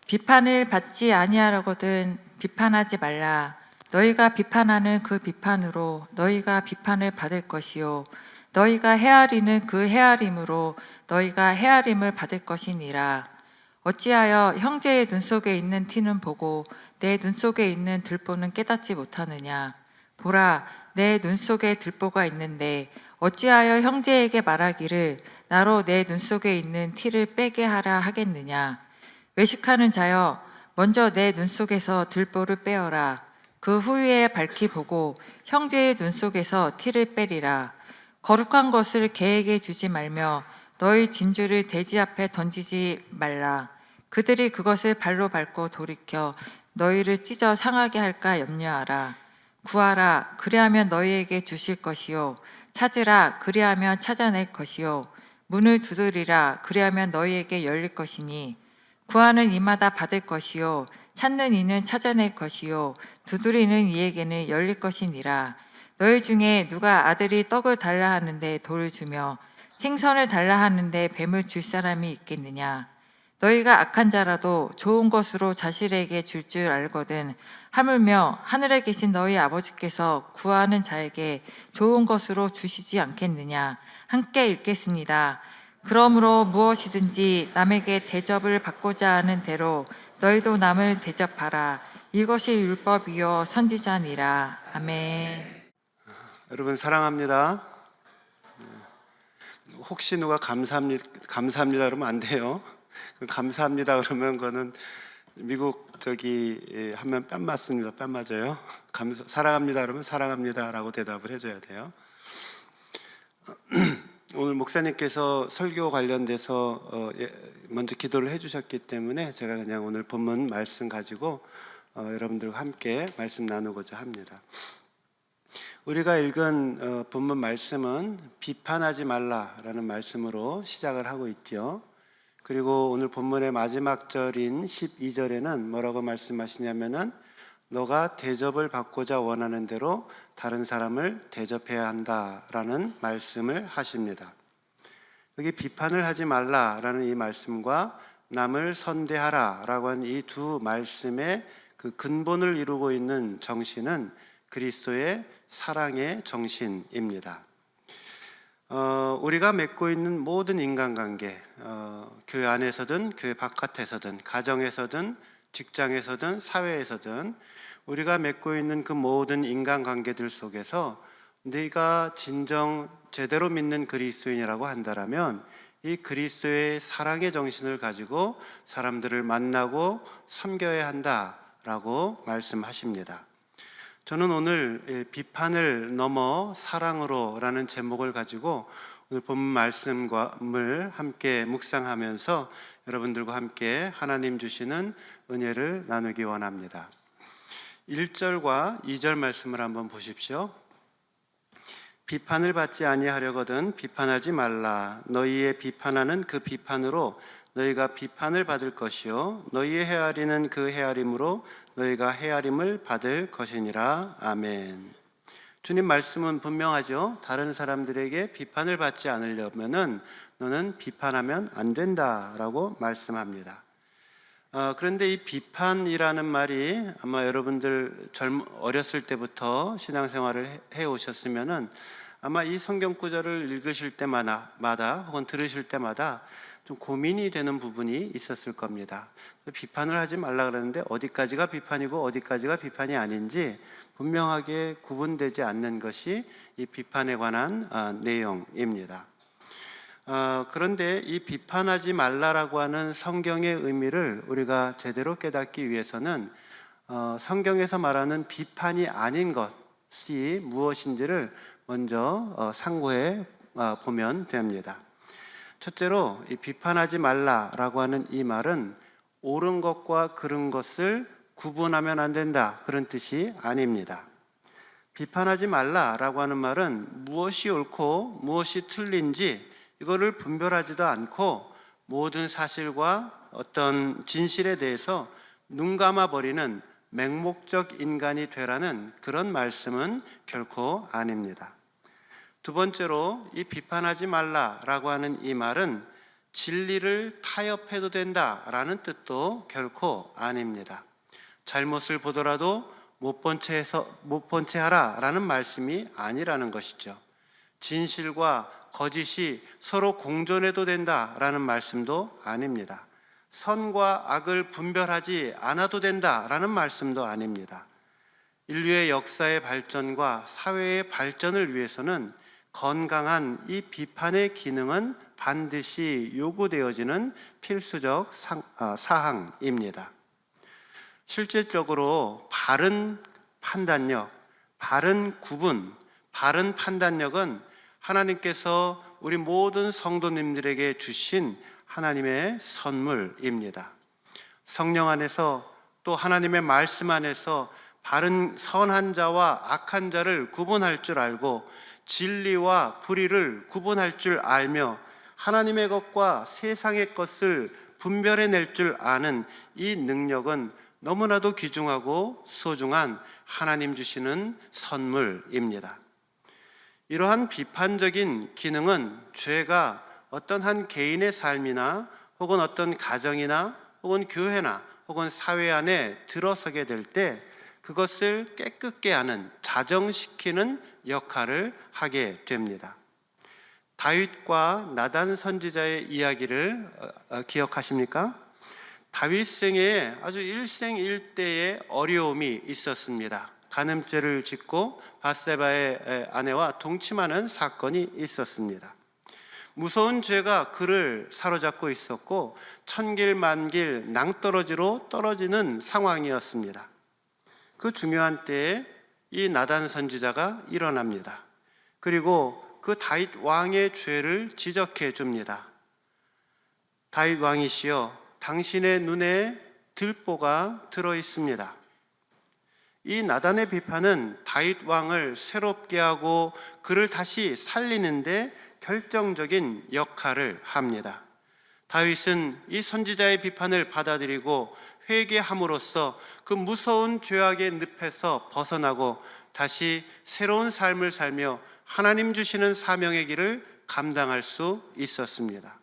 비판을 받지 아니하려거든 비판하지 말라. 너희가 비판하는 그 비판으로 너희가 비판을 받을 것이요 너희가 헤아리는 그 헤아림으로 너희가 헤아림을 받을 것이니라. 어찌하여 형제의 눈 속에 있는 티는 보고 내 눈 속에 있는 들보는 깨닫지 못하느냐. 보라, 내 눈 속에 들보가 있는데 어찌하여 형제에게 말하기를 나로 내 눈 속에 있는 티를 빼게 하라 하겠느냐. 외식하는 자여, 먼저 내 눈 속에서 들보를 빼어라. 그 후에 밝히 보고 형제의 눈 속에서 티를 빼리라. 거룩한 것을 개에게 주지 말며 너희 진주를 돼지 앞에 던지지 말라. 그들이 그것을 발로 밟고 돌이켜 너희를 찢어 상하게 할까 염려하라. 구하라, 그리하면 너희에게 주실 것이요 찾으라, 그리하면 찾아낼 것이요 문을 두드리라, 그리하면 너희에게 열릴 것이니 구하는 이마다 받을 것이요 찾는 이는 찾아낼 것이요 두드리는 이에게는 열릴 것이니라. 너희 중에 누가 아들이 떡을 달라 하는데 돌을 주며 생선을 달라 하는데 뱀을 줄 사람이 있겠느냐. 너희가 악한 자라도 좋은 것으로 자식에게 줄 줄 알거든 하물며 하늘에 계신 너희 아버지께서 구하는 자에게 좋은 것으로 주시지 않겠느냐. 함께 읽겠습니다. 그러므로 무엇이든지 남에게 대접을 받고자 하는 대로 너희도 남을 대접하라. 이것이 율법이요 선지자니라. 아멘. 여러분 사랑합니다. 혹시 누가 감사합니다 그러면 안 돼요. 감사합니다 그러면 그거는 미국 하면 뺨 맞습니다. 뺨 맞아요. 사랑합니다 그러면 사랑합니다라고 대답을 해줘야 돼요. 오늘 목사님께서 설교 관련돼서 먼저 기도를 해주셨기 때문에 제가 그냥 오늘 본문 말씀 가지고 여러분들과 함께 말씀 나누고자 합니다. 우리가 읽은 본문 말씀은 비판하지 말라라는 말씀으로 시작을 하고 있죠. 그리고 오늘 본문의 마지막 절인 12절에는 뭐라고 말씀하시냐면은 너가 대접을 받고자 원하는 대로 다른 사람을 대접해야 한다라는 말씀을 하십니다. 여기 비판을 하지 말라라는 이 말씀과 남을 선대하라라고 하는 이 두 말씀의 그 근본을 이루고 있는 정신은 그리스도의 사랑의 정신입니다. 우리가 맺고 있는 모든 인간관계, 교회 안에서든 교회 바깥에서든 가정에서든 직장에서든 사회에서든 우리가 맺고 있는 그 모든 인간관계들 속에서 네가 진정 제대로 믿는 그리스도인이라고 한다면 이 그리스도의 사랑의 정신을 가지고 사람들을 만나고 섬겨야 한다라고 말씀하십니다. 저는 오늘 비판을 넘어 사랑으로라는 제목을 가지고 오늘 본문 말씀을 함께 묵상하면서 여러분들과 함께 하나님 주시는 은혜를 나누기 원합니다. 1절과 2절 말씀을 한번 보십시오. 비판을 받지 아니하려거든 비판하지 말라. 너희의 비판하는 그 비판으로 너희가 비판을 받을 것이요 너희의 헤아리는 그 헤아림으로 너희가 헤아림을 받을 것이니라. 아멘. 주님 말씀은 분명하죠. 다른 사람들에게 비판을 받지 않으려면은 너는 비판하면 안 된다라고 말씀합니다. 그런데 이 비판이라는 말이 아마 여러분들 어렸을 때부터 신앙생활을 해오셨으면은 아마 이 성경 구절을 읽으실 때마다 혹은 들으실 때마다 좀 고민이 되는 부분이 있었을 겁니다. 비판을 하지 말라 그러는데 어디까지가 비판이고 어디까지가 비판이 아닌지 분명하게 구분되지 않는 것이 이 비판에 관한 내용입니다. 그런데 이 비판하지 말라라고 하는 성경의 의미를 우리가 제대로 깨닫기 위해서는 성경에서 말하는 비판이 아닌 것이 무엇인지를 먼저 상고해 보면 됩니다. 첫째로 이 비판하지 말라라고 하는 이 말은 옳은 것과 그른 것을 구분하면 안 된다 그런 뜻이 아닙니다. 비판하지 말라라고 하는 말은 무엇이 옳고 무엇이 틀린지 이거를 분별하지도 않고 모든 사실과 어떤 진실에 대해서 눈 감아버리는 맹목적 인간이 되라는 그런 말씀은 결코 아닙니다. 두 번째로 이 비판하지 말라라고 하는 이 말은 진리를 타협해도 된다라는 뜻도 결코 아닙니다. 잘못을 보더라도 못 본 채 하라라는 말씀이 아니라는 것이죠. 진실과 거짓이 서로 공존해도 된다라는 말씀도 아닙니다. 선과 악을 분별하지 않아도 된다라는 말씀도 아닙니다. 인류의 역사의 발전과 사회의 발전을 위해서는 건강한 이 비판의 기능은 반드시 요구되어지는 필수적 사항입니다. 실질적으로 바른 판단력, 바른 구분, 바른 판단력은 하나님께서 우리 모든 성도님들에게 주신 하나님의 선물입니다. 성령 안에서 또 하나님의 말씀 안에서 바른 선한 자와 악한 자를 구분할 줄 알고 진리와 불의를 구분할 줄 알며 하나님의 것과 세상의 것을 분별해낼 줄 아는 이 능력은 너무나도 귀중하고 소중한 하나님 주시는 선물입니다. 이러한 비판적인 기능은 죄가 어떤 한 개인의 삶이나 혹은 어떤 가정이나 혹은 교회나 혹은 사회 안에 들어서게 될 때 그것을 깨끗게 하는, 자정시키는 역할을 하게 됩니다. 다윗과 나단 선지자의 이야기를 기억하십니까? 다윗 생에 아주 일생일대의 어려움이 있었습니다. 간음죄를 짓고 밧세바의 아내와 동침하는 사건이 있었습니다. 무서운 죄가 그를 사로잡고 있었고 천길만길 낭떠러지로 떨어지는 상황이었습니다. 그 중요한 때에 이 나단 선지자가 일어납니다. 그리고 그 다윗 왕의 죄를 지적해 줍니다. 다윗 왕이시여, 당신의 눈에 들보가 들어 있습니다. 이 나단의 비판은 다윗 왕을 새롭게 하고 그를 다시 살리는데 결정적인 역할을 합니다. 다윗은 이 선지자의 비판을 받아들이고 회개함으로써 그 무서운 죄악의 늪에서 벗어나고 다시 새로운 삶을 살며 하나님 주시는 사명의 길을 감당할 수 있었습니다.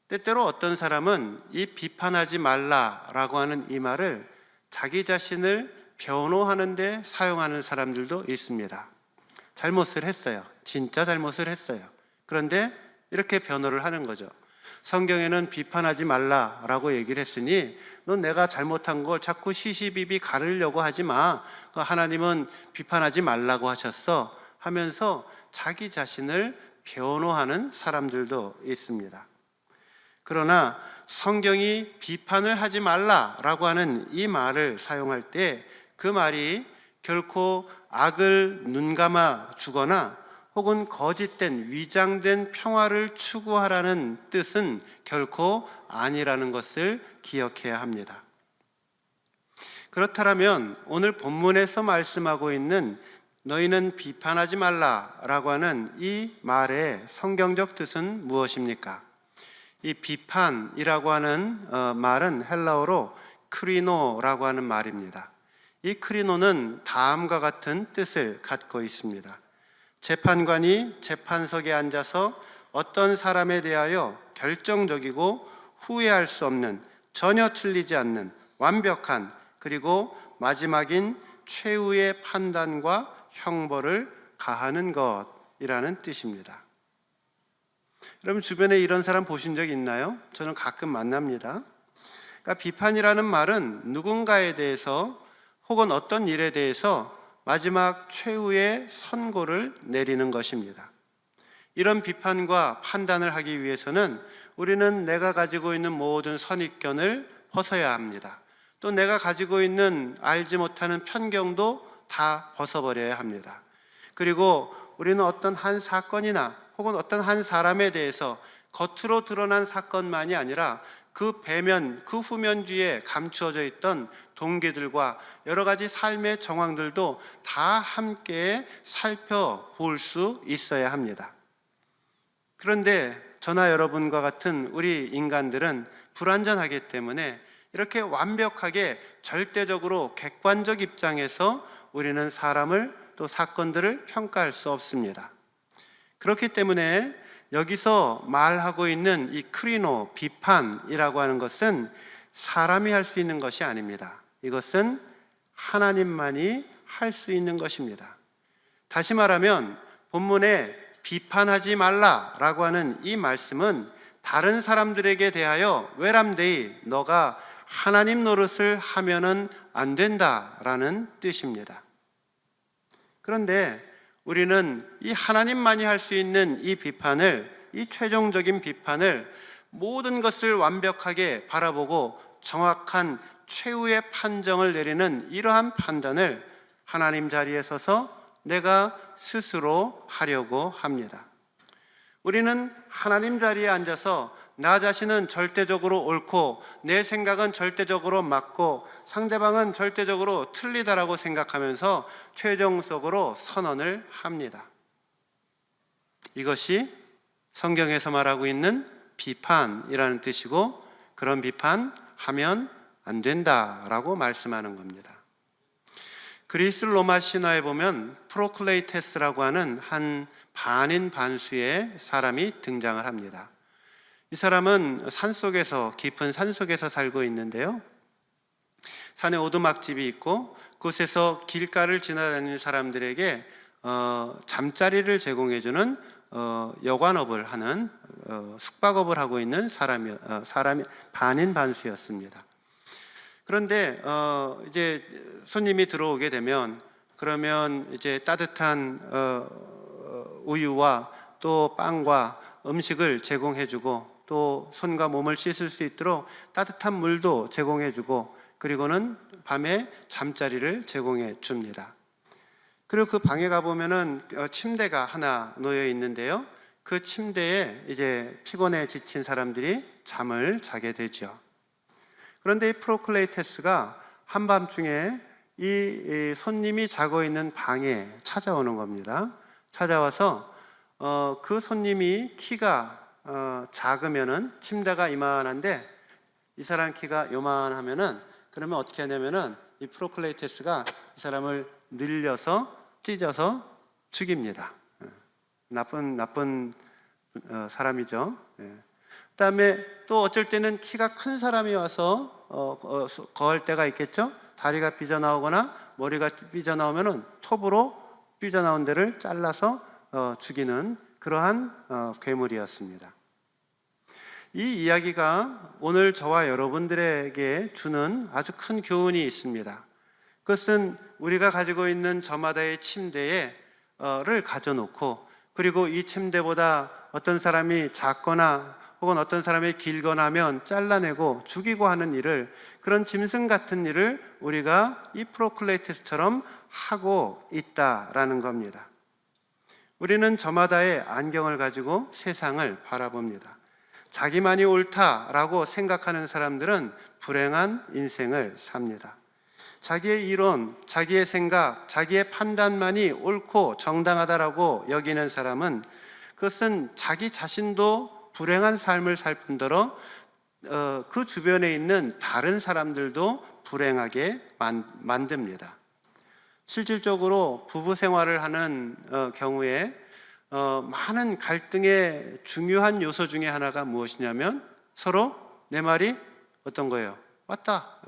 때때로 어떤 사람은 이 비판하지 말라라고 하는 이 말을 자기 자신을 변호하는 데 사용하는 사람들도 있습니다. 잘못을 했어요. 진짜 잘못을 했어요. 그런데 이렇게 변호를 하는 거죠. 성경에는 비판하지 말라라고 얘기를 했으니 넌 내가 잘못한 걸 자꾸 시시비비 가르려고 하지 마. 하나님은 비판하지 말라고 하셨어 하면서 자기 자신을 변호하는 사람들도 있습니다. 그러나 성경이 비판을 하지 말라라고 하는 이 말을 사용할 때 그 말이 결코 악을 눈감아 주거나 혹은 거짓된 위장된 평화를 추구하라는 뜻은 결코 아니라는 것을 기억해야 합니다. 그렇다면 오늘 본문에서 말씀하고 있는 너희는 비판하지 말라라고 하는 이 말의 성경적 뜻은 무엇입니까? 이 비판이라고 하는 말은 헬라어로 크리노라고 하는 말입니다. 이 크리노는 다음과 같은 뜻을 갖고 있습니다. 재판관이 재판석에 앉아서 어떤 사람에 대하여 결정적이고 후회할 수 없는, 전혀 틀리지 않는 완벽한, 그리고 마지막인 최후의 판단과 형벌을 가하는 것이라는 뜻입니다. 여러분 주변에 이런 사람 보신 적 있나요? 저는 가끔 만납니다. 그러니까 비판이라는 말은 누군가에 대해서 혹은 어떤 일에 대해서 마지막 최후의 선고를 내리는 것입니다. 이런 비판과 판단을 하기 위해서는 우리는 내가 가지고 있는 모든 선입견을 벗어야 합니다. 또 내가 가지고 있는 알지 못하는 편견도 다 벗어버려야 합니다. 그리고 우리는 어떤 한 사건이나 혹은 어떤 한 사람에 대해서 겉으로 드러난 사건만이 아니라 그 배면, 그 후면 뒤에 감추어져 있던 동기들과 여러 가지 삶의 정황들도 다 함께 살펴볼 수 있어야 합니다. 그런데 저나 여러분과 같은 우리 인간들은 불완전하기 때문에 이렇게 완벽하게 절대적으로 객관적 입장에서 우리는 사람을 또 사건들을 평가할 수 없습니다. 그렇기 때문에 여기서 말하고 있는 이 크리노, 비판이라고 하는 것은 사람이 할 수 있는 것이 아닙니다. 이것은 하나님만이 할 수 있는 것입니다. 다시 말하면 본문에 비판하지 말라라고 하는 이 말씀은 다른 사람들에게 대하여 외람되이 너가 하나님 노릇을 하면은 안 된다라는 뜻입니다. 그런데 우리는 이 하나님만이 할 수 있는 이 비판을, 이 최종적인 비판을 모든 것을 완벽하게 바라보고 정확한 최후의 판정을 내리는 이러한 판단을 하나님 자리에 서서 내가 스스로 하려고 합니다. 우리는 하나님 자리에 앉아서 나 자신은 절대적으로 옳고 내 생각은 절대적으로 맞고 상대방은 절대적으로 틀리다라고 생각하면서 최종적으로 선언을 합니다. 이것이 성경에서 말하고 있는 비판이라는 뜻이고, 그런 비판하면 안 된다라고 말씀하는 겁니다. 그리스 로마 신화에 보면 프로클레이테스라고 하는 한 반인 반수의 사람이 등장을 합니다. 이 사람은 산속에서, 깊은 산속에서 살고 있는데요, 산에 오두막집이 있고 그곳에서 길가를 지나다니는 사람들에게 잠자리를 제공해주는 여관업을 하는 숙박업을 하고 있는 사람이 반인 반수였습니다. 그런데 이제 손님이 들어오게 되면, 그러면 이제 따뜻한 우유와 또 빵과 음식을 제공해주고, 또 손과 몸을 씻을 수 있도록 따뜻한 물도 제공해주고, 그리고는 밤에 잠자리를 제공해 줍니다. 그리고 그 방에 가보면은 침대가 하나 놓여 있는데요, 그 침대에 이제 피곤해 지친 사람들이 잠을 자게 되죠. 그런데 이 프로클레이테스가 한밤중에 이 손님이 자고 있는 방에 찾아오는 겁니다. 찾아와서 그 손님이 키가 작으면은, 침대가 이만한데 이 사람 키가 요만하면은, 그러면 어떻게 하냐면은 이 프로클레이테스가 이 사람을 늘려서 찢어서 죽입니다. 나쁜 사람이죠. 그다음에 또 어쩔 때는 키가 큰 사람이 와서 거할 때가 있겠죠. 다리가 삐져나오거나 머리가 삐져나오면은 톱으로 삐져나온 데를 잘라서 죽이는 그러한 괴물이었습니다. 이 이야기가 오늘 저와 여러분들에게 주는 아주 큰 교훈이 있습니다. 그것은 우리가 가지고 있는 저마다의 침대를 가져놓고, 그리고 이 침대보다 어떤 사람이 작거나 혹은 어떤 사람이 길거나 하면 잘라내고 죽이고 하는 일을, 그런 짐승 같은 일을 우리가 이 프로클레이테스처럼 하고 있다라는 겁니다. 우리는 저마다의 안경을 가지고 세상을 바라봅니다. 자기만이 옳다라고 생각하는 사람들은 불행한 인생을 삽니다. 자기의 이론, 자기의 생각, 자기의 판단만이 옳고 정당하다라고 여기는 사람은, 그것은 자기 자신도 불행한 삶을 살 뿐더러 그 주변에 있는 다른 사람들도 불행하게 만듭니다. 실질적으로 부부 생활을 하는 경우에 많은 갈등의 중요한 요소 중에 하나가 무엇이냐면, 서로 내 말이 어떤 거예요? 맞다.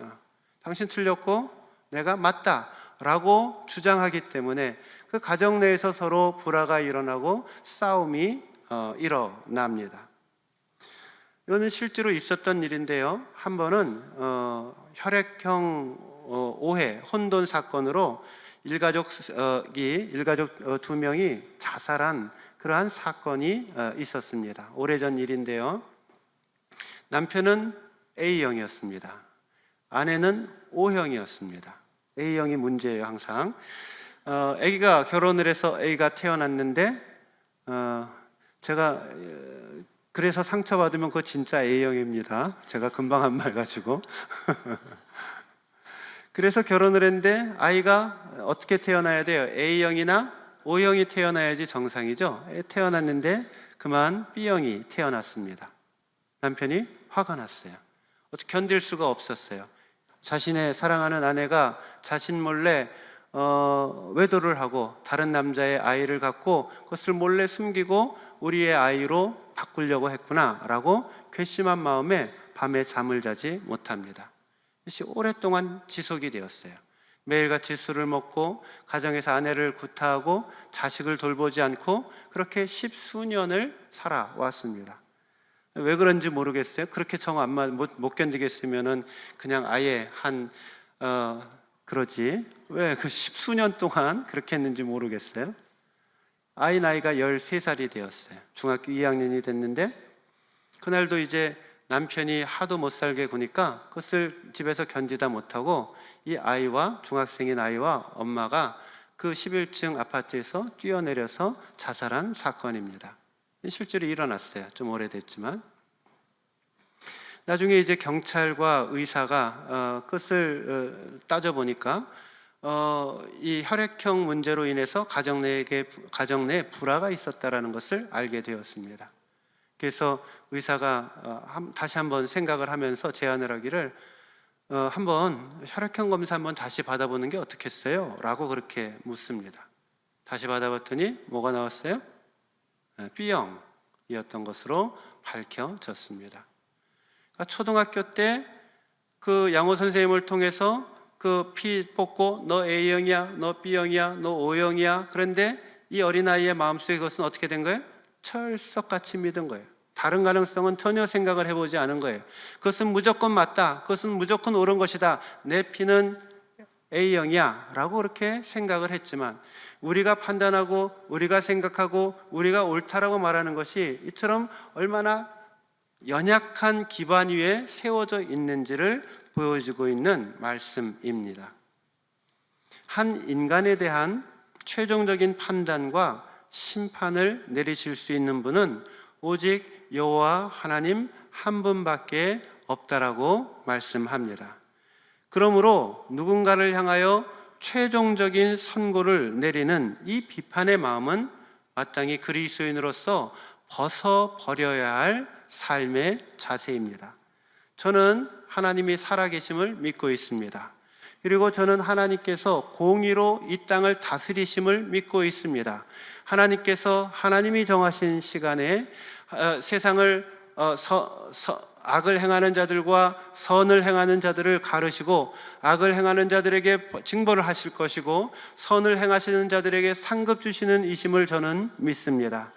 당신 틀렸고 내가 맞다 라고 주장하기 때문에 그 가정 내에서 서로 불화가 일어나고 싸움이 일어납니다. 이거는 실제로 있었던 일인데요, 한 번은 혈액형 오해, 혼돈 사건으로 일가족 2명이 자살한 그러한 사건이 있었습니다. 오래전 일인데요, 남편은 A형이었습니다. 아내는 O형이었습니다. A형이 문제예요, 항상. 아기가 결혼을 해서 A가 태어났는데 제가 그래서 상처받으면 그거 진짜 A형입니다. 제가 금방 한 말 가지고 그래서 결혼을 했는데 아이가 어떻게 태어나야 돼요? A형이나 O형이 태어나야지 정상이죠. 태어났는데 그만 B형이 태어났습니다. 남편이 화가 났어요. 어떻게 견딜 수가 없었어요. 자신의 사랑하는 아내가 자신 몰래 외도를 하고 다른 남자의 아이를 갖고 그것을 몰래 숨기고 우리의 아이로 바꾸려고 했구나라고 괘씸한 마음에 밤에 잠을 자지 못합니다. 이것이 오랫동안 지속이 되었어요. 매일같이 술을 먹고 가정에서 아내를 구타하고 자식을 돌보지 않고 그렇게 십수년을 살아왔습니다. 왜 그런지 모르겠어요. 그렇게 정 못 견디겠으면은 그냥 아예 그러지. 왜 그 십수년 동안 그렇게 했는지 모르겠어요. 아이 나이가 13살이 되었어요. 중학교 2학년이 됐는데 그날도 이제 남편이 하도 못 살게 구니까 그것을 집에서 견디다 못하고 이 아이와 중학생인 아이와 엄마가 그 11층 아파트에서 뛰어내려서 자살한 사건입니다. 실제로 일어났어요. 좀 오래됐지만. 나중에 이제 경찰과 의사가 끝을 따져보니까 이 혈액형 문제로 인해서 가정 내에 불화가 있었다라는 것을 알게 되었습니다. 그래서 의사가 다시 한번 생각을 하면서 제안을 하기를 한번 혈액형 검사 한번 다시 받아보는 게 어떻겠어요? 라고 그렇게 묻습니다. 다시 받아봤더니 뭐가 나왔어요? B형이었던 것으로 밝혀졌습니다. 그러니까 초등학교 때 그 양호 선생님을 통해서 그 피 뽑고 너 A형이야, 너 B형이야, 너 O형이야. 그런데 이 어린아이의 마음속에 그것은 어떻게 된 거예요? 철석같이 믿은 거예요. 다른 가능성은 전혀 생각을 해보지 않은 거예요. 그것은 무조건 맞다. 그것은 무조건 옳은 것이다. 내 피는 A형이야 라고 그렇게 생각을 했지만 우리가 판단하고 우리가 생각하고 우리가 옳다라고 말하는 것이 이처럼 얼마나 연약한 기반 위에 세워져 있는지를 보여주고 있는 말씀입니다. 한 인간에 대한 최종적인 판단과 심판을 내리실 수 있는 분은 오직 여호와 하나님 한 분밖에 없다라고 말씀합니다. 그러므로 누군가를 향하여 최종적인 선고를 내리는 이 비판의 마음은 마땅히 그리스도인으로서 벗어버려야 할 삶의 자세입니다. 저는 하나님이 살아계심을 믿고 있습니다. 그리고 저는 하나님께서 공의로 이 땅을 다스리심을 믿고 있습니다. 하나님께서 하나님이 정하신 시간에 세상을 악을 행하는 자들과 선을 행하는 자들을 가르시고 악을 행하는 자들에게 징벌을 하실 것이고 선을 행하시는 자들에게 상급 주시는 이심을 저는 믿습니다.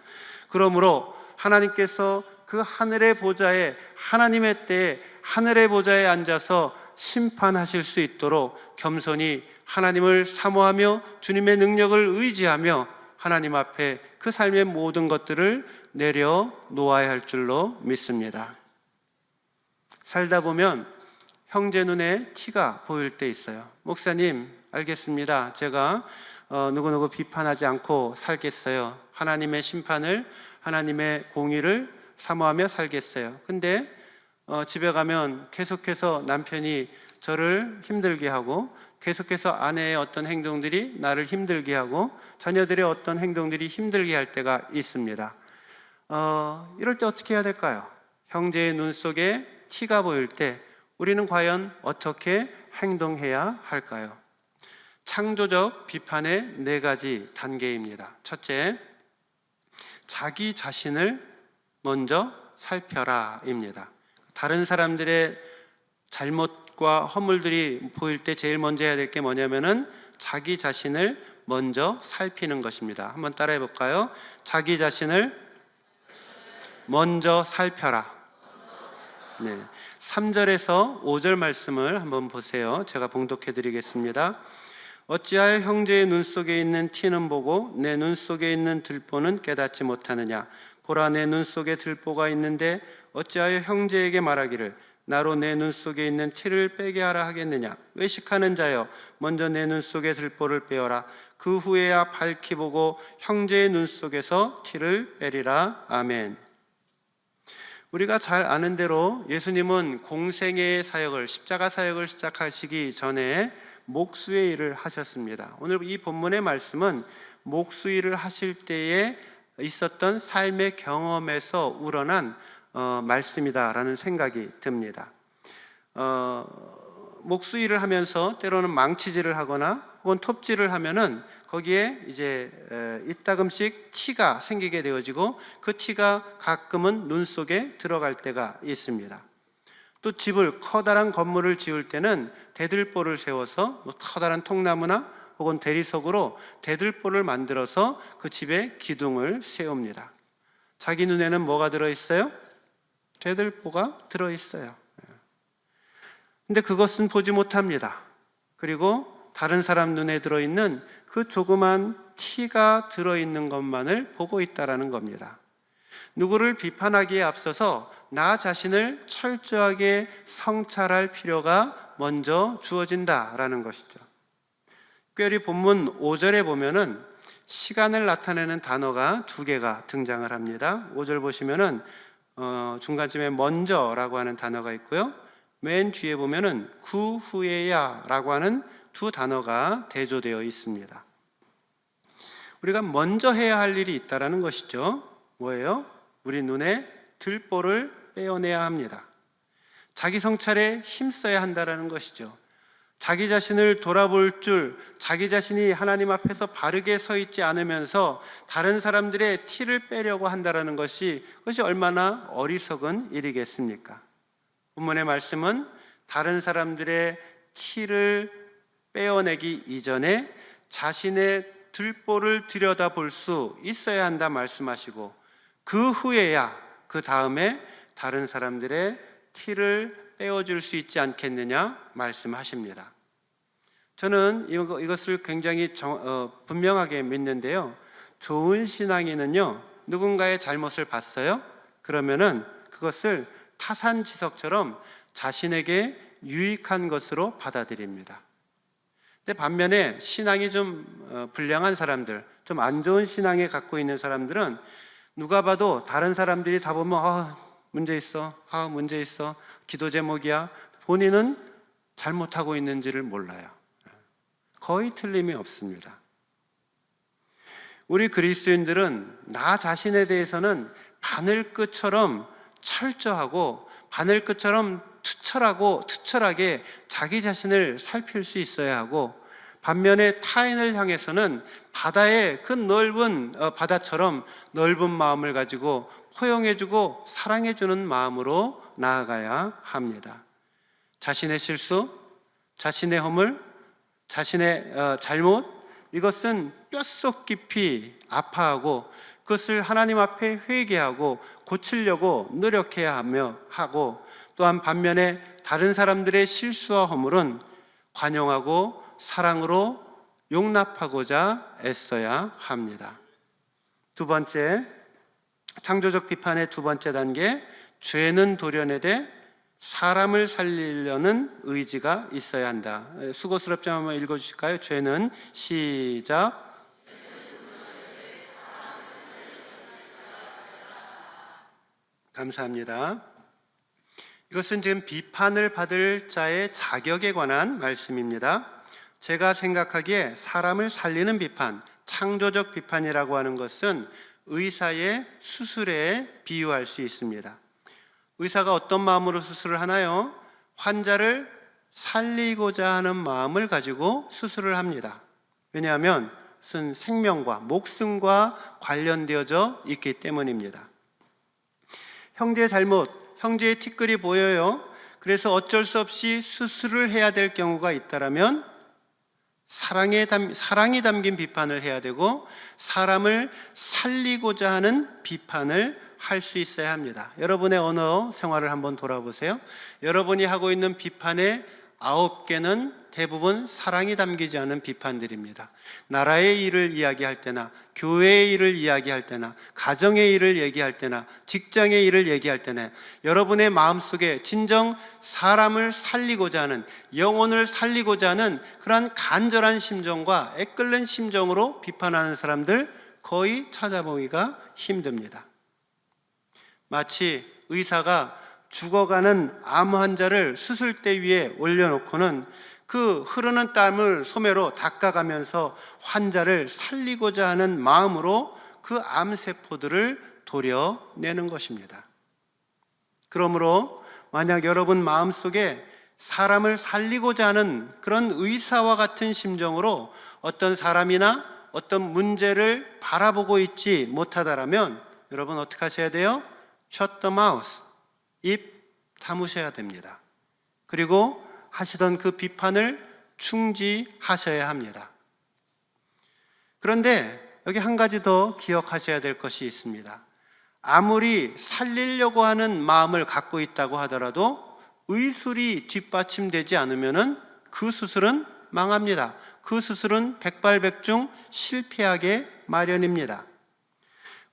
그러므로 하나님께서 그 하늘의 보좌에 하나님의 때에 하늘의 보좌에 앉아서 심판하실 수 있도록 겸손히 하나님을 사모하며 주님의 능력을 의지하며 하나님 앞에 그 삶의 모든 것들을 내려놓아야 할 줄로 믿습니다. 살다 보면 형제 눈에 티가 보일 때 있어요. 목사님, 알겠습니다. 제가 누구누구 비판하지 않고 살겠어요. 하나님의 심판을, 하나님의 공의를 사모하며 살겠어요. 근데 집에 가면 계속해서 남편이 저를 힘들게 하고 계속해서 아내의 어떤 행동들이 나를 힘들게 하고 자녀들의 어떤 행동들이 힘들게 할 때가 있습니다. 이럴 때 어떻게 해야 될까요? 형제의 눈 속에 티가 보일 때 우리는 과연 어떻게 행동해야 할까요? 창조적 비판의 4가지 단계입니다. 첫째, 자기 자신을 먼저 살펴라입니다. 다른 사람들의 잘못과 허물들이 보일 때 제일 먼저 해야 될 게 뭐냐면은 자기 자신을 먼저 살피는 것입니다. 한번 따라해 볼까요? 자기 자신을 먼저 살펴라. 네. 3절에서 5절 말씀을 한번 보세요. 제가 봉독해 드리겠습니다. 어찌하여 형제의 눈 속에 있는 티는 보고 내 눈 속에 있는 들보는 깨닫지 못하느냐? 보라, 내 눈 속에 들보가 있는데 어찌하여 형제에게 말하기를 나로 내 눈 속에 있는 티를 빼게 하라 하겠느냐? 외식하는 자여, 먼저 내 눈 속에 들보를 빼어라. 그 후에야 밝히 보고 형제의 눈 속에서 티를 빼리라. 아멘. 우리가 잘 아는 대로 예수님은 공생애의 사역을, 십자가 사역을 시작하시기 전에 목수의 일을 하셨습니다. 오늘 이 본문의 말씀은 목수일을 하실 때에 있었던 삶의 경험에서 우러난 말씀이다라는 생각이 듭니다. 목수일을 하면서 때로는 망치질을 하거나 혹은 톱질을 하면은 거기에 이제 이따금씩 티가 생기게 되어지고 그 티가 가끔은 눈 속에 들어갈 때가 있습니다. 또 집을 커다란 건물을 지을 때는 대들보를 세워서 뭐 커다란 통나무나 혹은 대리석으로 대들보를 만들어서 그 집에 기둥을 세웁니다. 자기 눈에는 뭐가 들어있어요? 대들보가 들어있어요. 근데 그것은 보지 못합니다. 그리고 다른 사람 눈에 들어있는 그 조그만 티가 들어있는 것만을 보고 있다라는 겁니다. 누구를 비판하기에 앞서서 나 자신을 철저하게 성찰할 필요가 먼저 주어진다라는 것이죠. 특별히 본문 5절에 보면은 시간을 나타내는 단어가 2개가 등장을 합니다. 5절 보시면은 중간쯤에 먼저라고 하는 단어가 있고요. 맨 뒤에 보면은 그 후에야 라고 하는 2 단어가 대조되어 있습니다. 우리가 먼저 해야 할 일이 있다라는 것이죠. 뭐예요? 우리 눈에 들보를 빼어내야 합니다. 자기 성찰에 힘써야 한다라는 것이죠. 자기 자신을 돌아볼 줄, 자기 자신이 하나님 앞에서 바르게 서 있지 않으면서 다른 사람들의 티를 빼려고 한다라는 것이 그것이 얼마나 어리석은 일이겠습니까? 본문의 말씀은 다른 사람들의 티를 빼어내기 이전에 자신의 들보를 들여다볼 수 있어야 한다 말씀하시고 그 후에야 그 다음에 다른 사람들의 티를 빼어줄 수 있지 않겠느냐 말씀하십니다. 저는 이것을 굉장히 분명하게 믿는데요. 좋은 신앙인은요, 누군가의 잘못을 봤어요? 그러면은 그것을 타산지석처럼 자신에게 유익한 것으로 받아들입니다. 근데 반면에 신앙이 좀 불량한 사람들, 좀 안 좋은 신앙에 갖고 있는 사람들은 누가 봐도 다른 사람들이 다 보면 문제 있어, 문제 있어, 기도 제목이야. 본인은 잘못하고 있는지를 몰라요. 거의 틀림이 없습니다. 우리 그리스도인들은 나 자신에 대해서는 바늘끝처럼 철저하고 바늘끝처럼 투철하게 자기 자신을 살필 수 있어야 하고, 반면에 타인을 향해서는 바다의 큰 넓은 바다처럼 넓은 마음을 가지고 포용해주고 사랑해주는 마음으로 나아가야 합니다. 자신의 실수, 자신의 허물, 자신의 잘못, 이것은 뼛속 깊이 아파하고 그것을 하나님 앞에 회개하고 고치려고 노력해야 하고, 또한 반면에 다른 사람들의 실수와 허물은 관용하고 사랑으로 용납하고자 애써야 합니다. 2번째, 창조적 비판의 2번째 단계, 죄는 도려내되 사람을 살리려는 의지가 있어야 한다. 수고스럽지 한번 읽어주실까요? 죄는 시작. 감사합니다. 이것은 지금 비판을 받을 자의 자격에 관한 말씀입니다. 제가 생각하기에 사람을 살리는 비판, 창조적 비판이라고 하는 것은 의사의 수술에 비유할 수 있습니다. 의사가 어떤 마음으로 수술을 하나요? 환자를 살리고자 하는 마음을 가지고 수술을 합니다. 왜냐하면 그것은 생명과 목숨과 관련되어져 있기 때문입니다. 형제의 잘못, 형제의 티끌이 보여요. 그래서 어쩔 수 없이 수술을 해야 될 경우가 있다면 사랑이 담긴 비판을 해야 되고, 사람을 살리고자 하는 비판을 할 수 있어야 합니다. 여러분의 언어 생활을 한번 돌아보세요. 여러분이 하고 있는 비판의 9개는 대부분 사랑이 담기지 않은 비판들입니다. 나라의 일을 이야기할 때나, 교회의 일을 이야기할 때나, 가정의 일을 얘기할 때나, 직장의 일을 얘기할 때나, 여러분의 마음속에 진정 사람을 살리고자 하는, 영혼을 살리고자 하는 그러한 간절한 심정과 애끓는 심정으로 비판하는 사람들 거의 찾아보기가 힘듭니다. 마치 의사가 죽어가는 암 환자를 수술대 위에 올려놓고는 그 흐르는 땀을 소매로 닦아가면서 환자를 살리고자 하는 마음으로 그 암세포들을 도려내는 것입니다. 그러므로 만약 여러분 마음속에 사람을 살리고자 하는 그런 의사와 같은 심정으로 어떤 사람이나 어떤 문제를 바라보고 있지 못하다라면 여러분 어떻게 하셔야 돼요? Shut the mouth. 입 다무셔야 됩니다. 그리고 하시던 그 비판을 충지하셔야 합니다. 그런데 여기 한 가지 더 기억하셔야 될 것이 있습니다. 아무리 살리려고 하는 마음을 갖고 있다고 하더라도 의술이 뒷받침되지 않으면 그 수술은 망합니다. 그 수술은 백발백중 실패하게 마련입니다.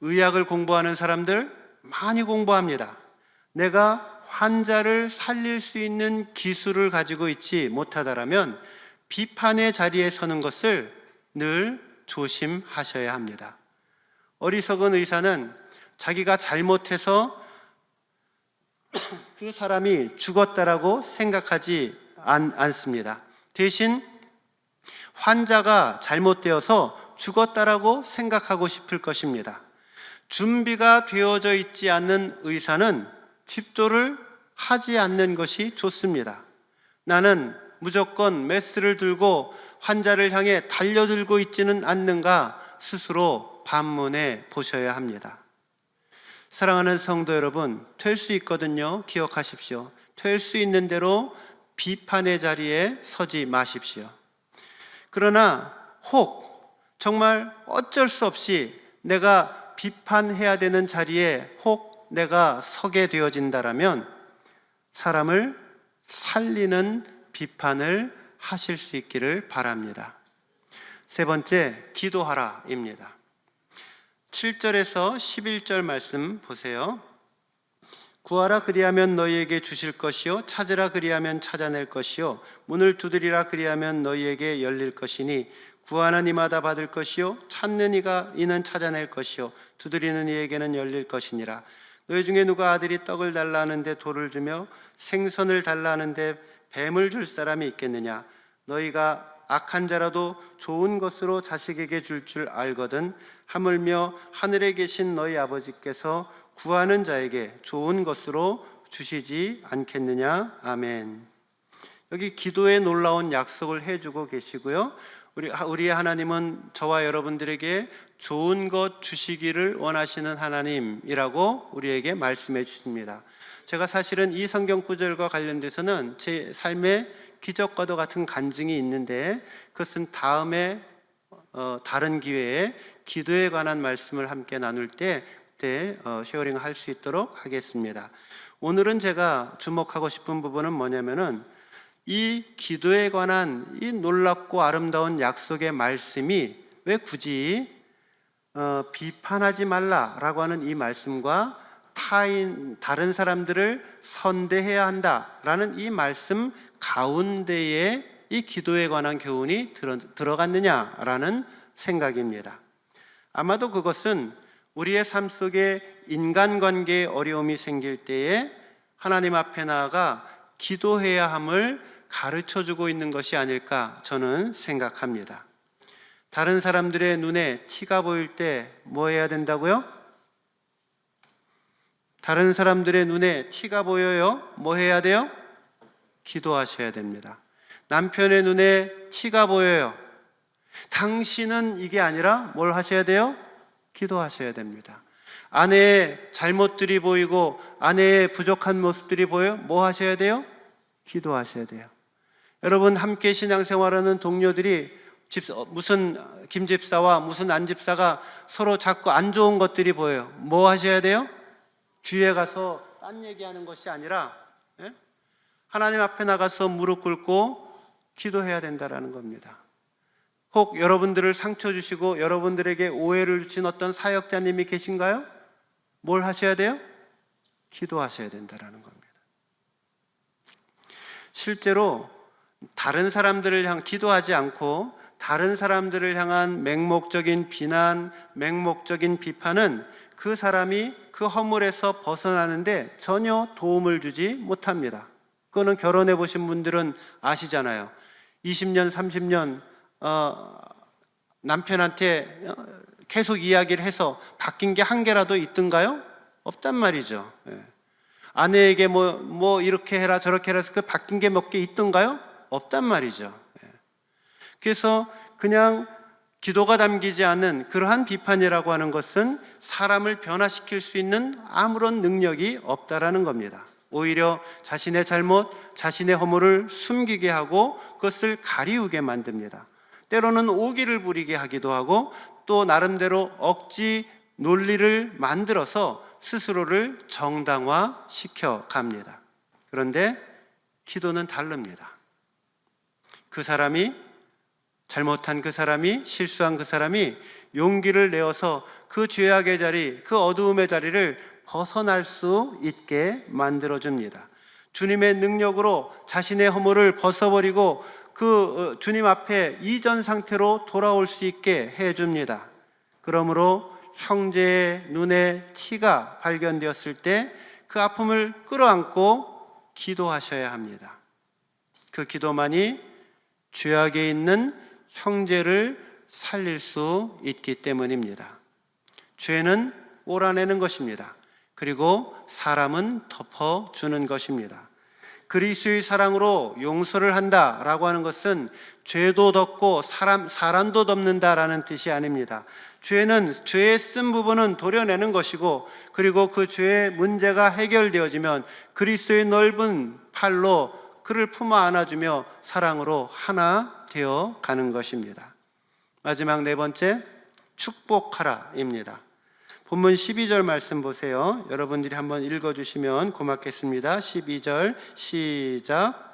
의학을 공부하는 사람들 많이 공부합니다. 내가 환자를 살릴 수 있는 기술을 가지고 있지 못하다라면 비판의 자리에 서는 것을 늘 조심하셔야 합니다. 어리석은 의사는 자기가 잘못해서 그 사람이 죽었다라고 생각하지 않습니다. 대신 환자가 잘못되어서 죽었다라고 생각하고 싶을 것입니다. 준비가 되어져 있지 않는 의사는 집도를 하지 않는 것이 좋습니다. 나는 무조건 메스를 들고 환자를 향해 달려들고 있지는 않는가 스스로 반문해 보셔야 합니다. 사랑하는 성도 여러분, 될 수 있거든요. 기억하십시오. 될 수 있는 대로 비판의 자리에 서지 마십시오. 그러나 혹 정말 어쩔 수 없이 내가 비판해야 되는 자리에 혹 내가 서게 되어진다라면 사람을 살리는 비판을 하실 수 있기를 바랍니다. 세 번째, 기도하라입니다. 7절에서 11절 말씀 보세요. 구하라 그리하면 너희에게 주실 것이요 찾으라 그리하면 찾아낼 것이요 문을 두드리라 그리하면 너희에게 열릴 것이니 구하는 이마다 받을 것이요 찾는 이가 이는 찾아낼 것이요 두드리는 이에게는 열릴 것이니라. 너희 중에 누가 아들이 떡을 달라 하는데 돌을 주며 생선을 달라 하는데 뱀을 줄 사람이 있겠느냐. 너희가 악한 자라도 좋은 것으로 자식에게 줄 줄 알거든 하물며 하늘에 계신 너희 아버지께서 구하는 자에게 좋은 것으로 주시지 않겠느냐. 아멘. 여기 기도의 놀라운 약속을 해주고 계시고요. 우리 하나님은 저와 여러분들에게 좋은 것 주시기를 원하시는 하나님이라고 우리에게 말씀해 주십니다. 제가 사실은 이 성경 구절과 관련돼서는 제 삶의 기적과도 같은 간증이 있는데 그것은 다음에 다른 기회에 기도에 관한 말씀을 함께 나눌 때 쉐어링 할 수 있도록 하겠습니다. 오늘은 제가 주목하고 싶은 부분은 뭐냐면은 이 기도에 관한 이 놀랍고 아름다운 약속의 말씀이 왜 굳이 비판하지 말라라고 하는 이 말씀과 다른 사람들을 선대해야 한다라는 이 말씀 가운데에 이 기도에 관한 교훈이 들어갔느냐라는 생각입니다. 아마도 그것은 우리의 삶 속에 인간관계에 어려움이 생길 때에 하나님 앞에 나아가 기도해야 함을 가르쳐주고 있는 것이 아닐까 저는 생각합니다. 다른 사람들의 눈에 티가 보일 때 뭐 해야 된다고요? 다른 사람들의 눈에 티가 보여요? 뭐 해야 돼요? 기도하셔야 됩니다. 남편의 눈에 티가 보여요. 당신은 이게 아니라 뭘 하셔야 돼요? 기도하셔야 됩니다. 아내의 잘못들이 보이고 아내의 부족한 모습들이 보여요? 뭐 하셔야 돼요? 기도하셔야 돼요. 여러분 함께 신앙생활하는 동료들이 무슨 김 집사와 무슨 안 집사가 서로 자꾸 안 좋은 것들이 보여요. 뭐 하셔야 돼요? 주위에 가서 딴 얘기하는 것이 아니라 하나님 앞에 나가서 무릎 꿇고 기도해야 된다라는 겁니다. 혹 여러분들을 상처 주시고 여러분들에게 오해를 주신 어떤 사역자님이 계신가요? 뭘 하셔야 돼요? 기도하셔야 된다라는 겁니다. 실제로 다른 사람들을 향해 기도하지 않고 다른 사람들을 향한 맹목적인 비난, 맹목적인 비판은 그 사람이 그 허물에서 벗어나는데 전혀 도움을 주지 못합니다. 그거는 결혼해 보신 분들은 아시잖아요. 20년, 30년 남편한테 계속 이야기를 해서 바뀐 게 한 개라도 있던가요? 없단 말이죠. 아내에게 뭐 이렇게 해라 저렇게 해라 해서 그 바뀐 게 몇 개 있던가요? 없단 말이죠. 그래서 그냥 기도가 담기지 않는 그러한 비판이라고 하는 것은 사람을 변화시킬 수 있는 아무런 능력이 없다라는 겁니다. 오히려 자신의 잘못, 자신의 허물을 숨기게 하고 그것을 가리우게 만듭니다. 때로는 오기를 부리게 하기도 하고 또 나름대로 억지 논리를 만들어서 스스로를 정당화시켜 갑니다. 그런데 기도는 다릅니다. 그 사람이 잘못한 그 사람이 실수한 그 사람이 용기를 내어서 그 죄악의 자리, 그 어두움의 자리를 벗어날 수 있게 만들어줍니다. 주님의 능력으로 자신의 허물을 벗어버리고 그 주님 앞에 이전 상태로 돌아올 수 있게 해줍니다. 그러므로 형제의 눈에 티가 발견되었을 때 그 아픔을 끌어안고 기도하셔야 합니다. 그 기도만이 죄악에 있는 형제를 살릴 수 있기 때문입니다. 죄는 몰아내는 것입니다. 그리고 사람은 덮어주는 것입니다. 그리스도의 사랑으로 용서를 한다라고 하는 것은 죄도 덮고 사람도 덮는다라는 뜻이 아닙니다. 죄는 죄의 쓴 부분은 도려내는 것이고 그리고 그 죄의 문제가 해결되어지면 그리스도의 넓은 팔로 그를 품어 안아주며 사랑으로 하나 되어 가는 것입니다. 마지막 네 번째, 축복하라입니다. 본문 12절 말씀 보세요. 여러분들이 한번 읽어주시면 고맙겠습니다. 12절 시작.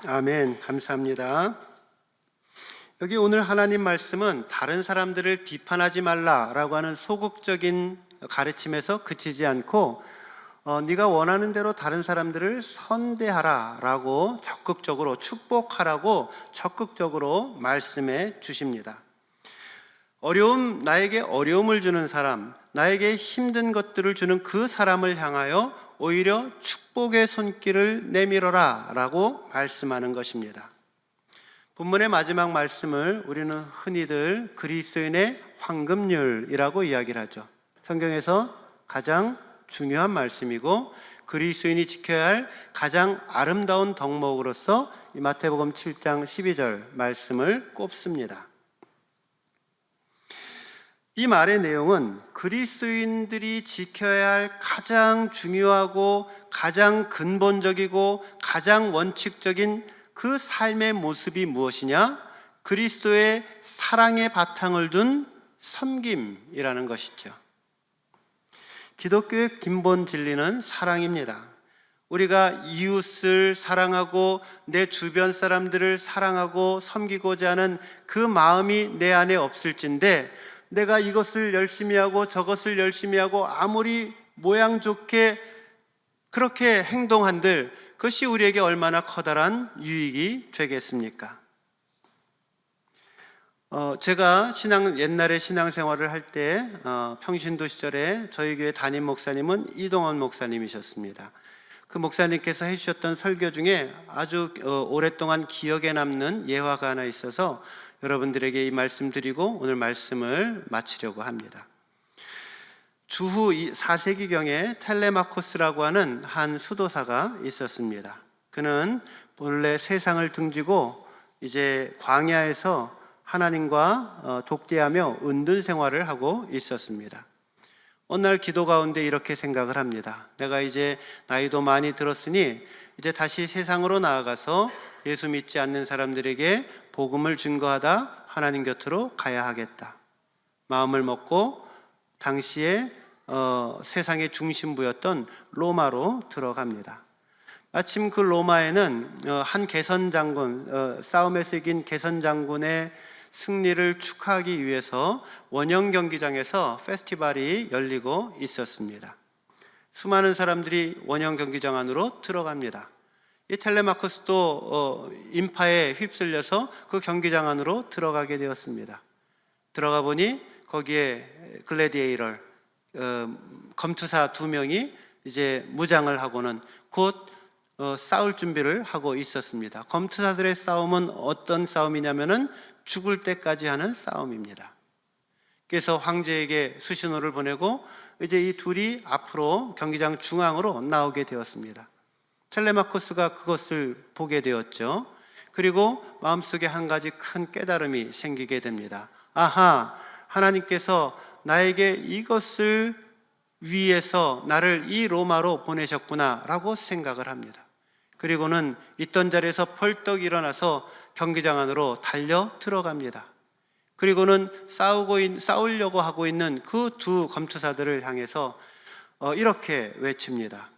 아멘. 감사합니다. 여기 오늘 하나님 말씀은 다른 사람들을 비판하지 말라라고 하는 소극적인 가르침에서 그치지 않고 네가 원하는 대로 다른 사람들을 선대하라라고 적극적으로 축복하라고 적극적으로 말씀해 주십니다. 나에게 어려움을 주는 사람, 나에게 힘든 것들을 주는 그 사람을 향하여 오히려 축복의 손길을 내밀어라 라고 말씀하는 것입니다. 본문의 마지막 말씀을 우리는 흔히들 그리스도인의 황금률이라고 이야기를 하죠. 성경에서 가장 중요한 말씀이고 그리스도인이 지켜야 할 가장 아름다운 덕목으로서 이 마태복음 7장 12절 말씀을 꼽습니다. 이 말의 내용은 그리스도인들이 지켜야 할 가장 중요하고 가장 근본적이고 가장 원칙적인 그 삶의 모습이 무엇이냐? 그리스도의 사랑의 바탕을 둔 섬김이라는 것이죠. 기독교의 근본 진리는 사랑입니다. 우리가 이웃을 사랑하고 내 주변 사람들을 사랑하고 섬기고자 하는 그 마음이 내 안에 없을진데 내가 이것을 열심히 하고 저것을 열심히 하고 아무리 모양 좋게 그렇게 행동한들 그것이 우리에게 얼마나 커다란 유익이 되겠습니까? 제가 옛날에 신앙생활을 할 때 평신도 시절에 저희 교회 담임 목사님은 이동원 목사님이셨습니다. 그 목사님께서 해주셨던 설교 중에 아주 오랫동안 기억에 남는 예화가 하나 있어서 여러분들에게 이 말씀 드리고 오늘 말씀을 마치려고 합니다. 주후 4세기경에 텔레마코스라고 하는 한 수도사가 있었습니다. 그는 본래 세상을 등지고 이제 광야에서 하나님과 독대하며 은둔 생활을 하고 있었습니다. 어느 날 기도 가운데 이렇게 생각을 합니다. 내가 이제 나이도 많이 들었으니 이제 다시 세상으로 나아가서 예수 믿지 않는 사람들에게 복음을 증거하다 하나님 곁으로 가야 하겠다. 마음을 먹고 당시에 세상의 중심부였던 로마로 들어갑니다. 마침 그 로마에는 한 개선장군, 싸움에서 이긴 개선장군의 승리를 축하하기 위해서 원형 경기장에서 페스티벌이 열리고 있었습니다. 수많은 사람들이 원형 경기장 안으로 들어갑니다. 이 텔레마코스도 인파에 휩쓸려서 그 경기장 안으로 들어가게 되었습니다. 들어가 보니 거기에 글래디에이터, 검투사 2명이 이제 무장을 하고는 곧 싸울 준비를 하고 있었습니다. 검투사들의 싸움은 어떤 싸움이냐면은 죽을 때까지 하는 싸움입니다. 께서 황제에게 수신호를 보내고 이제 이 둘이 앞으로 경기장 중앙으로 나오게 되었습니다. 텔레마코스가 그것을 보게 되었죠. 그리고 마음속에 한 가지 큰 깨달음이 생기게 됩니다. 아하, 하나님께서 나에게 이것을 위해서 나를 이 로마로 보내셨구나 라고 생각을 합니다. 그리고는 있던 자리에서 벌떡 일어나서 경기장 안으로 달려 들어갑니다. 그리고는 싸우려고 하고 있는 그 두 검투사들을 향해서 이렇게 외칩니다.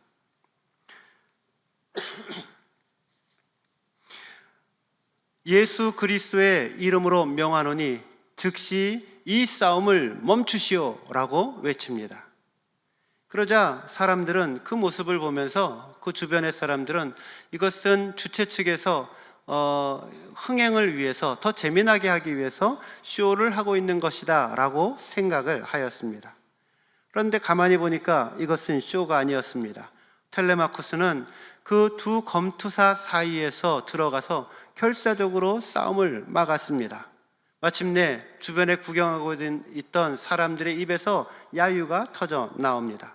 예수 그리스도의 이름으로 명하노니 즉시 이 싸움을 멈추시오 라고 외칩니다. 그러자 사람들은 그 모습을 보면서 그 주변의 사람들은 이것은 주최 측에서 흥행을 위해서 더 재미나게 하기 위해서 쇼를 하고 있는 것이다 라고 생각을 하였습니다. 그런데 가만히 보니까 이것은 쇼가 아니었습니다. 텔레마쿠스는 그 두 검투사 사이에서 들어가서 결사적으로 싸움을 막았습니다. 마침내 주변에 구경하고 있던 사람들의 입에서 야유가 터져 나옵니다.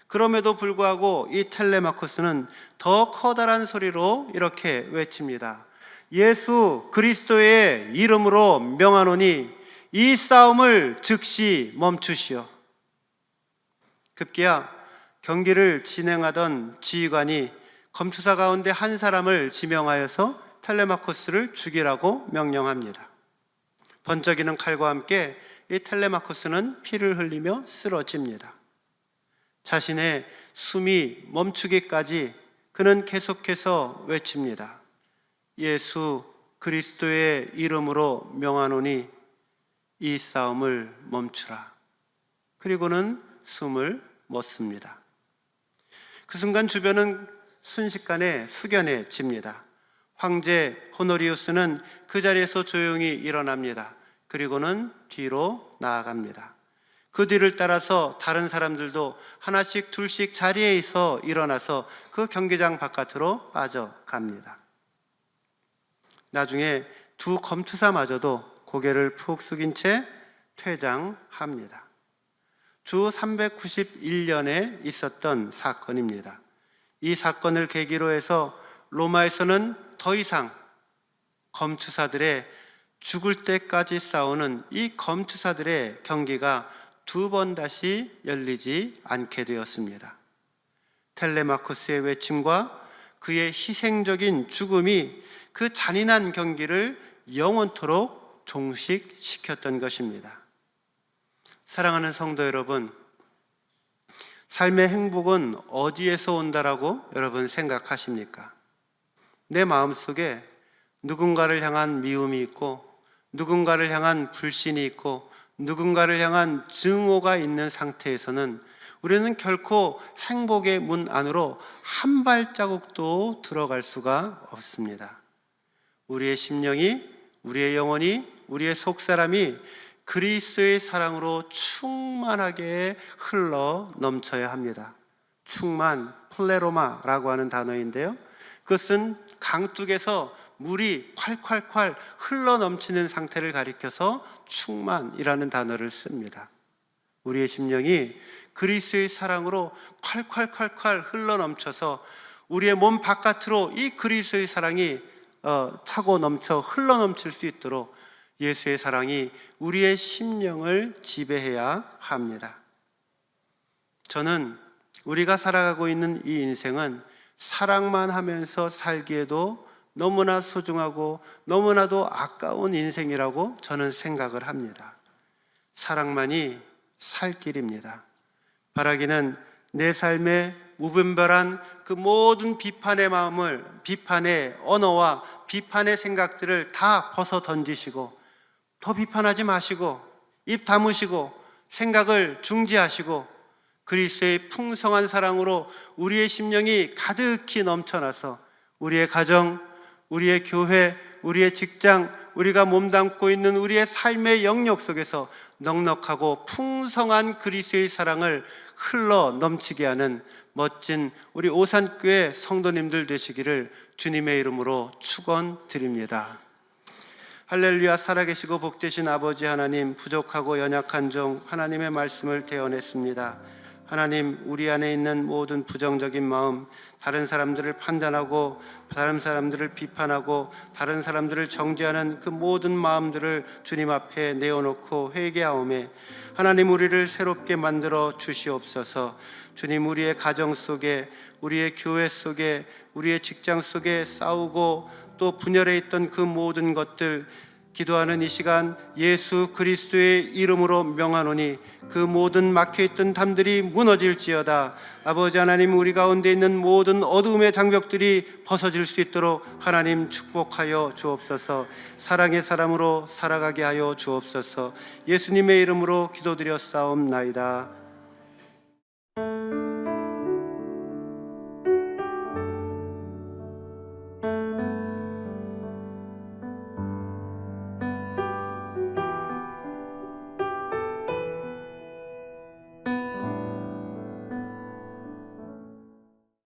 그럼에도 불구하고 이 텔레마쿠스는 더 커다란 소리로 이렇게 외칩니다. 예수 그리스도의 이름으로 명하노니 이 싸움을 즉시 멈추시오. 급기야 경기를 진행하던 지휘관이 검투사 가운데 한 사람을 지명하여서 텔레마코스를 죽이라고 명령합니다. 번쩍이는 칼과 함께 이 텔레마코스는 피를 흘리며 쓰러집니다. 자신의 숨이 멈추기까지 그는 계속해서 외칩니다. 예수 그리스도의 이름으로 명하노니 이 싸움을 멈추라. 그리고는 숨을 못 씁니다. 그 순간 주변은 순식간에 숙연해집니다. 황제 호노리우스는 그 자리에서 조용히 일어납니다. 그리고는 뒤로 나아갑니다. 그 뒤를 따라서 다른 사람들도 하나씩 둘씩 자리에 있어 일어나서 그 경기장 바깥으로 빠져갑니다. 나중에 두 검투사마저도 고개를 푹 숙인 채 퇴장합니다. 주 391년에 있었던 사건입니다. 이 사건을 계기로 해서 로마에서는 더 이상 검투사들의 죽을 때까지 싸우는 이 검투사들의 경기가 두 번 다시 열리지 않게 되었습니다. 텔레마코스의 외침과 그의 희생적인 죽음이 그 잔인한 경기를 영원토록 종식시켰던 것입니다. 사랑하는 성도 여러분, 삶의 행복은 어디에서 온다라고 여러분 생각하십니까? 내 마음속에 누군가를 향한 미움이 있고 누군가를 향한 불신이 있고 누군가를 향한 증오가 있는 상태에서는 우리는 결코 행복의 문 안으로 한 발자국도 들어갈 수가 없습니다. 우리의 심령이, 우리의 영혼이, 우리의 속사람이 그리스도의 사랑으로 충만하게 흘러 넘쳐야 합니다. 충만, 플레로마라고 하는 단어인데요, 그것은 강둑에서 물이 콸콸콸 흘러 넘치는 상태를 가리켜서 충만이라는 단어를 씁니다. 우리의 심령이 그리스도의 사랑으로 콸콸콸콸 흘러 넘쳐서 우리의 몸 바깥으로 이 그리스도의 사랑이 차고 넘쳐 흘러 넘칠 수 있도록 예수의 사랑이 우리의 심령을 지배해야 합니다. 저는 우리가 살아가고 있는 이 인생은 사랑만 하면서 살기에도 너무나 소중하고 너무나도 아까운 인생이라고 저는 생각을 합니다. 사랑만이 살 길입니다. 바라기는 내 삶의 무분별한 그 모든 비판의 마음을, 비판의 언어와 비판의 생각들을 다 벗어 던지시고 더 비판하지 마시고 입 다무시고 생각을 중지하시고 그리스도의 풍성한 사랑으로 우리의 심령이 가득히 넘쳐나서 우리의 가정, 우리의 교회, 우리의 직장, 우리가 몸담고 있는 우리의 삶의 영역 속에서 넉넉하고 풍성한 그리스도의 사랑을 흘러 넘치게 하는 멋진 우리 오산교회 성도님들 되시기를 주님의 이름으로 축원드립니다. 할렐루야. 살아계시고 복되신 아버지 하나님, 부족하고 연약한 종 하나님의 말씀을 대언했습니다. 하나님, 우리 안에 있는 모든 부정적인 마음, 다른 사람들을 판단하고 다른 사람들을 비판하고 다른 사람들을 정죄하는 그 모든 마음들을 주님 앞에 내어놓고 회개하오매 하나님, 우리를 새롭게 만들어 주시옵소서. 주님, 우리의 가정 속에, 우리의 교회 속에, 우리의 직장 속에 싸우고 또 분열해 있던 그 모든 것들, 기도하는 이 시간 예수 그리스도의 이름으로 명하노니 그 모든 막혀있던 담들이 무너질지어다. 아버지 하나님, 우리 가운데 있는 모든 어두움의 장벽들이 벗어질 수 있도록 하나님 축복하여 주옵소서. 사랑의 사람으로 살아가게 하여 주옵소서. 예수님의 이름으로 기도드렸사옵나이다.